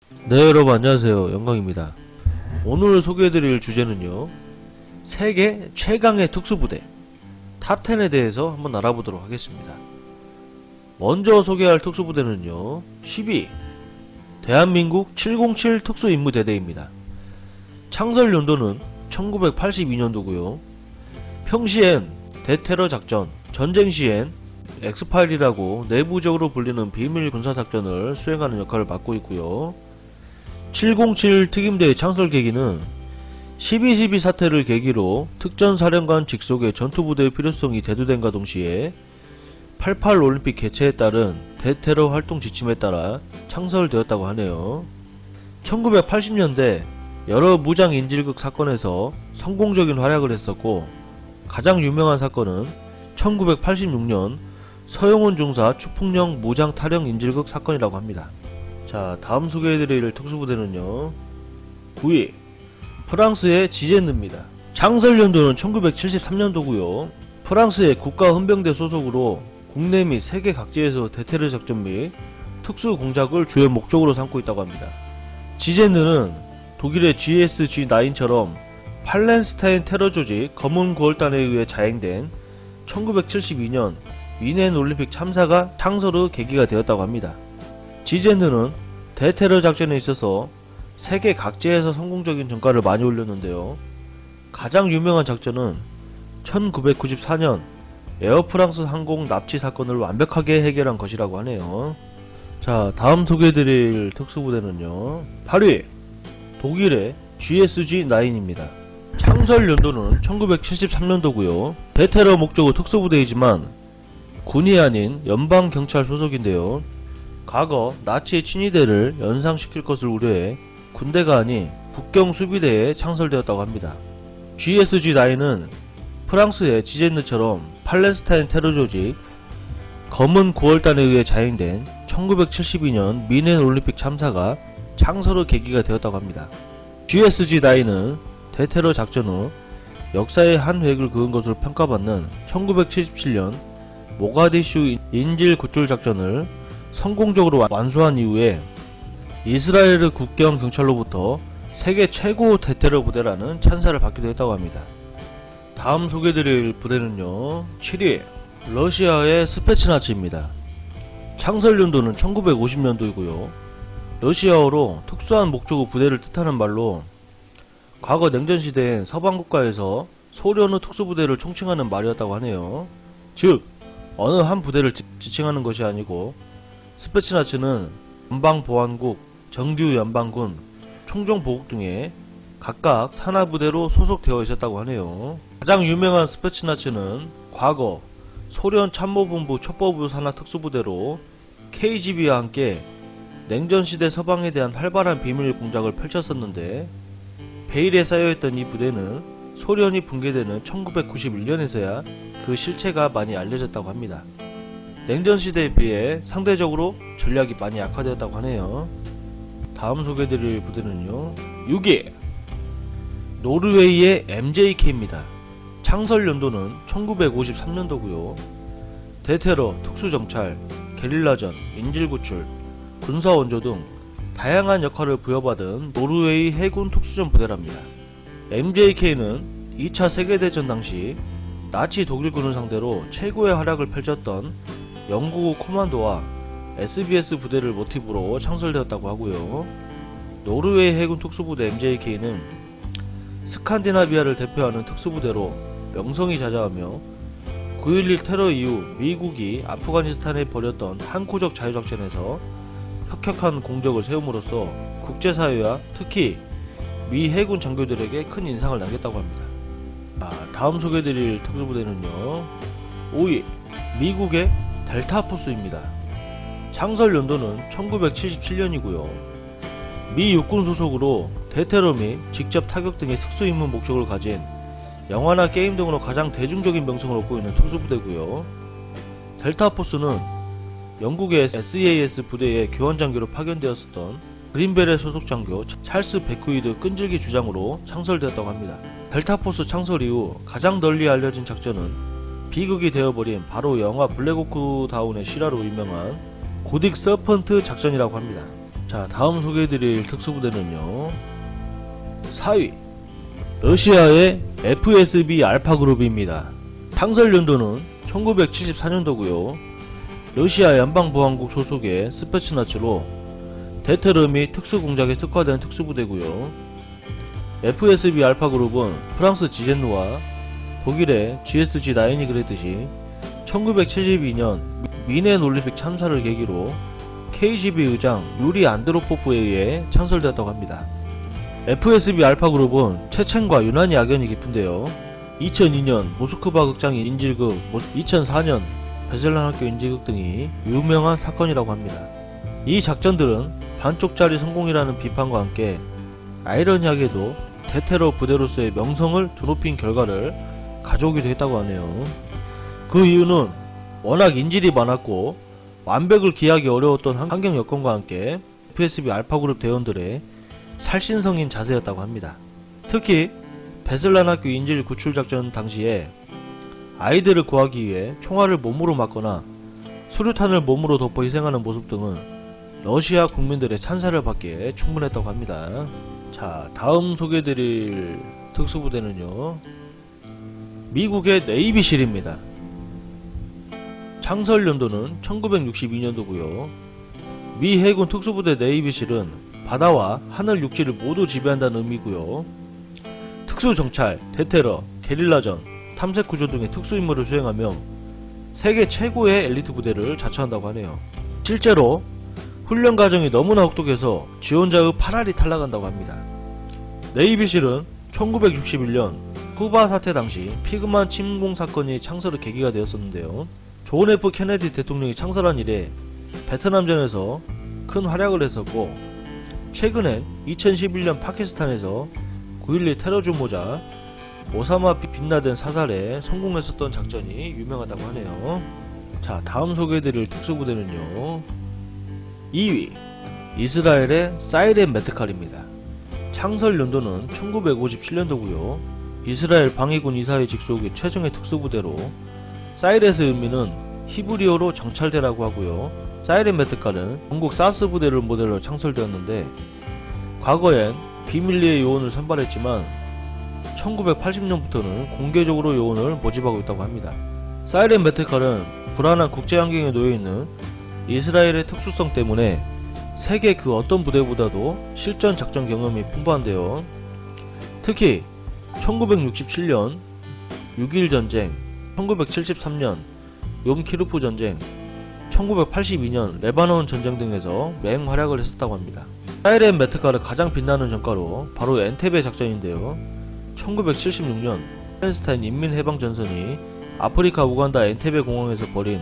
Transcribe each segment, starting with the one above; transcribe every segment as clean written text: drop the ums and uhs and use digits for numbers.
네, 여러분 안녕하세요. 영광입니다. 오늘 소개해드릴 주제는요, 세계 최강의 특수부대 탑10에 대해서 한번 알아보도록 하겠습니다. 먼저 소개할 특수부대는요, 12 대한민국 707 특수임무대대입니다. 창설 연도는 1982년도고요 평시엔 대테러 작전, 전쟁 시엔 엑스파일이라고 내부적으로 불리는 비밀 군사작전을 수행하는 역할을 맡고 있고요 707 특임대의 창설 계기는 12.12 사태를 계기로 특전사령관 직속의 전투부대의 필요성이 대두된과 동시에 88 올림픽 개최에 따른 대테러 활동 지침에 따라 창설되었다고 하네요. 1980년대 여러 무장 인질극 사건에서 성공적인 활약을 했었고, 가장 유명한 사건은 1986년 서영훈 중사 추풍령 무장 탈영 인질극 사건이라고 합니다. 자, 다음 소개해드릴 특수부대는요, 9위 프랑스의 지제느입니다. 창설 연도는 1973년도고요 프랑스의 국가헌병대 소속으로 국내 및 세계 각지에서 대테러 작전 및 특수 공작을 주요 목적으로 삼고 있다고 합니다. 지제느는 독일의 GSG9처럼 팔렌스타인 테러 조직 검은 9월단에 의해 자행된 1972년 위넨 올림픽 참사가 창설의 계기가 되었다고 합니다. 지제느는 대테러 작전에 있어서 세계 각지에서 성공적인 전과를 많이 올렸는데요. 가장 유명한 작전은 1994년 에어프랑스 항공 납치 사건을 완벽하게 해결한 것이라고 하네요. 자, 다음 소개해드릴 특수부대는요, 8위 독일의 GSG9입니다. 창설 연도는 1973년도고요 대테러 목적의 특수부대이지만 군이 아닌 연방경찰 소속인데요. 과거 나치 친위대를 연상시킬 것을 우려해 군대가 아닌 국경수비대에 창설되었다고 합니다. GSG9은 프랑스의 지제느처럼 팔렌스타인 테러 조직 검은 9월단에 의해 자행된 1972년 미넨 올림픽 참사가 창설의 계기가 되었다고 합니다. GSG9은 대테러 작전 후 역사의 한 획을 그은 것으로 평가받는 1977년 모가디슈 인질 구출 작전을 성공적으로 완수한 이후에 이스라엘의 국경 경찰로부터 세계 최고 대테러 부대라는 찬사를 받기도 했다고 합니다. 다음 소개해드릴 부대는요, 7위 러시아의 스페츠나츠입니다. 창설 연도는 1950년도이고요 러시아어로 특수한 목적의 부대를 뜻하는 말로 과거 냉전시대엔 서방국가에서 소련의 특수부대를 총칭하는 말이었다고 하네요. 즉 어느 한 부대를 지칭하는 것이 아니고 스페츠나츠는 연방보안국, 정규연방군, 총정보국 등에 각각 산하부대로 소속되어 있었다고 하네요. 가장 유명한 스페츠나츠는 과거 소련 참모본부 첩보부 산하 특수부대로 KGB와 함께 냉전시대 서방에 대한 활발한 비밀 공작을 펼쳤었는데, 베일에 쌓여있던 이 부대는 소련이 붕괴되는 1991년에서야 그 실체가 많이 알려졌다고 합니다. 냉전시대에 비해 상대적으로 전략이 많이 약화되었다고 하네요. 다음 소개해드릴 부대는요, 6위 노르웨이의 MJK입니다. 창설 연도는 1953년도고요 대테러, 특수정찰, 게릴라전, 인질구출, 군사원조 등 다양한 역할을 부여받은 노르웨이 해군 특수전 부대랍니다. MJK는 2차 세계대전 당시 나치 독일군을 상대로 최고의 활약을 펼쳤던 영국의 코만도와 SBS 부대를 모티브로 창설되었다고 하고요 노르웨이 해군 특수부대 MJK는 스칸디나비아를 대표하는 특수부대로 명성이 자자하며 9.11 테러 이후 미국이 아프가니스탄에 벌였던 항구적 자유작전에서 혁혁한 공적을 세움으로써 국제사회와 특히 미 해군 장교들에게 큰 인상을 남겼다고 합니다. 다음 소개해드릴 특수부대는요, 5위 미국의 델타포스입니다. 창설 연도는 1977년이고요 미 육군 소속으로 대테러 및 직접 타격 등의 특수임무 목적을 가진 영화나 게임 등으로 가장 대중적인 명성을 얻고 있는 특수부대고요 델타포스는 영국의 SAS 부대의 교환장교로 파견되었었던 그린벨의 소속 장교 찰스 베크위드 끈질기 주장으로 창설되었다고 합니다. 델타포스 창설 이후 가장 널리 알려진 작전은 비극이 되어버린 바로 영화 블랙호크 다운의 실화로 유명한 고딕 서펀트 작전이라고 합니다. 자, 다음 소개해드릴 특수부대는요, 4위 러시아의 FSB 알파그룹입니다. 창설 연도는 1974년도고요 러시아 연방보안국 소속의 스페츠나츠로 대테러 및 특수공작에 특화된 특수부대고요 FSB 알파그룹은 프랑스 지젠누와 독일의 GSG9이 그랬듯이 1972년 미넨 올림픽 참사를 계기로 KGB 의장 유리 안드로포프에 의해 창설되었다고 합니다. FSB 알파그룹은 체첸과 유난히 악연이 깊은데요 2002년 모스크바 극장인 인질극, 2004년 베슬란 학교 인질극 등이 유명한 사건이라고 합니다. 이 작전들은 반쪽짜리 성공이라는 비판과 함께 아이러니하게도 대테러 부대로서의 명성을 드높인 결과를 가져오기도 했다고 하네요. 그 이유는 워낙 인질이 많았고 완벽을 기하기 어려웠던 환경 여건과 함께 FSB 알파그룹 대원들의 살신성인 자세였다고 합니다. 특히 베슬란 학교 인질 구출 작전 당시에 아이들을 구하기 위해 총알을 몸으로 맞거나 수류탄을 몸으로 덮어 희생하는 모습 등은 러시아 국민들의 찬사를 받기에 충분했다고 합니다. 자, 다음 소개해드릴 특수부대는요, 미국의 네이비실입니다. 창설 연도는 1962년도고요 미 해군 특수부대 네이비실은 바다와 하늘 육지를 모두 지배한다는 의미고요 특수정찰, 대테러, 게릴라전, 탐색구조 등의 특수임무를 수행하며 세계 최고의 엘리트 부대를 자처한다고 하네요. 실제로 훈련 과정이 너무나 혹독해서 지원자의 팔알이 탈락한다고 합니다. 네이비실은 1961년 쿠바 사태 당시 피그만 침공 사건이 창설의 계기가 되었었는데요. 존 F 케네디 대통령이 창설한 이래 베트남전에서 큰 활약을 했었고 최근엔 2011년 파키스탄에서 9.12 테러 주모자 오사마 빈라덴 사살에 성공했었던 작전이 유명하다고 하네요. 자, 다음 소개해드릴 특수부대는요, 2위 이스라엘의 사이렌 메트칼입니다. 창설 연도는 1957년도고요 이스라엘 방위군 이사회 직속의 최정예 특수부대로 사이렌의 의미는 히브리어로 정찰대라고 하고요 사이렌 메트칼은 영국 사스 부대를 모델로 창설되었는데 과거엔 비밀리에 요원을 선발했지만 1980년부터는 공개적으로 요원을 모집하고 있다고 합니다. 사이렌 메트칼은 불안한 국제환경에 놓여있는 이스라엘의 특수성 때문에 세계 그 어떤 부대보다도 실전 작전 경험이 풍부한데요. 특히 1967년 6.1 전쟁, 1973년 욤키르푸 전쟁, 1982년 레바논 전쟁 등에서 맹활약을 했었다고 합니다. 사이렌 메트칼의 가장 빛나는 전과로 바로 엔테베 작전인데요. 1976년 팔레스타인 인민해방전선이 아프리카 우간다 엔테베 공항에서 벌인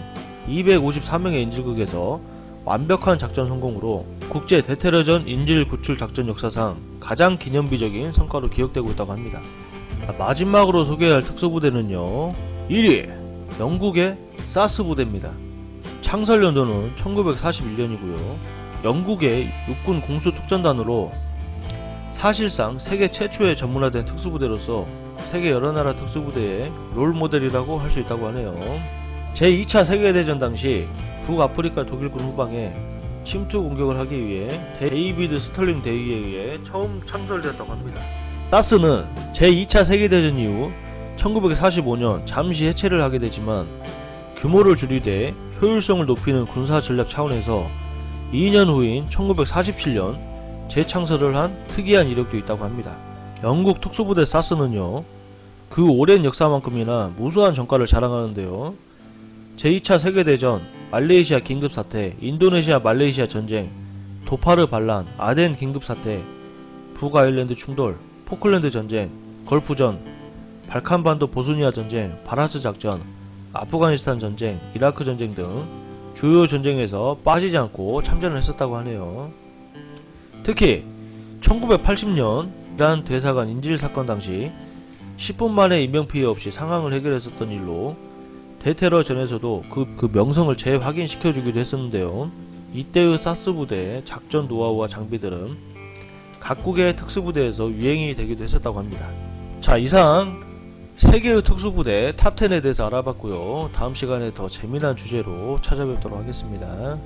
254명의 인질극에서 완벽한 작전 성공으로 국제 대테러전 인질 구출 작전 역사상 가장 기념비적인 성과로 기억되고 있다고 합니다. 마지막으로 소개할 특수부대는요, 1위 영국의 사스 부대입니다. 창설 연도는 1941년이고요 영국의 육군 공수특전단으로 사실상 세계 최초의 전문화된 특수부대로서 세계 여러 나라 특수부대의 롤모델이라고 할 수 있다고 하네요. 제2차 세계대전 당시 북아프리카 독일군 후방에 침투 공격을 하기 위해 데이비드 스털링 대위에 의해 처음 창설되었다고 합니다. 사스는 제2차 세계대전 이후 1945년 잠시 해체를 하게 되지만 규모를 줄이되 효율성을 높이는 군사 전략 차원에서 2년 후인 1947년 재창설을 한 특이한 이력도 있다고 합니다. 영국 특수부대 사스는요, 그 오랜 역사만큼이나 무수한 전과를 자랑하는데요. 제2차 세계대전, 말레이시아 긴급사태, 인도네시아 말레이시아 전쟁, 도파르 반란, 아덴 긴급사태, 북아일랜드 충돌, 포클랜드 전쟁, 걸프전, 발칸반도 보스니아 전쟁, 바라스 작전, 아프가니스탄 전쟁, 이라크 전쟁 등 주요 전쟁에서 빠지지 않고 참전을 했었다고 하네요. 특히 1980년 이란 대사관 인질사건 당시 10분 만에 인명피해 없이 상황을 해결했었던 일로 대테러 전에서도 그 명성을 재확인시켜주기도 했었는데요. 이때의 사스 부대의 작전 노하우와 장비들은 각국의 특수부대에서 유행이 되기도 했었다고 합니다. 자, 이상 세계의 특수부대 탑10에 대해서 알아봤고요. 다음 시간에 더 재미난 주제로 찾아뵙도록 하겠습니다.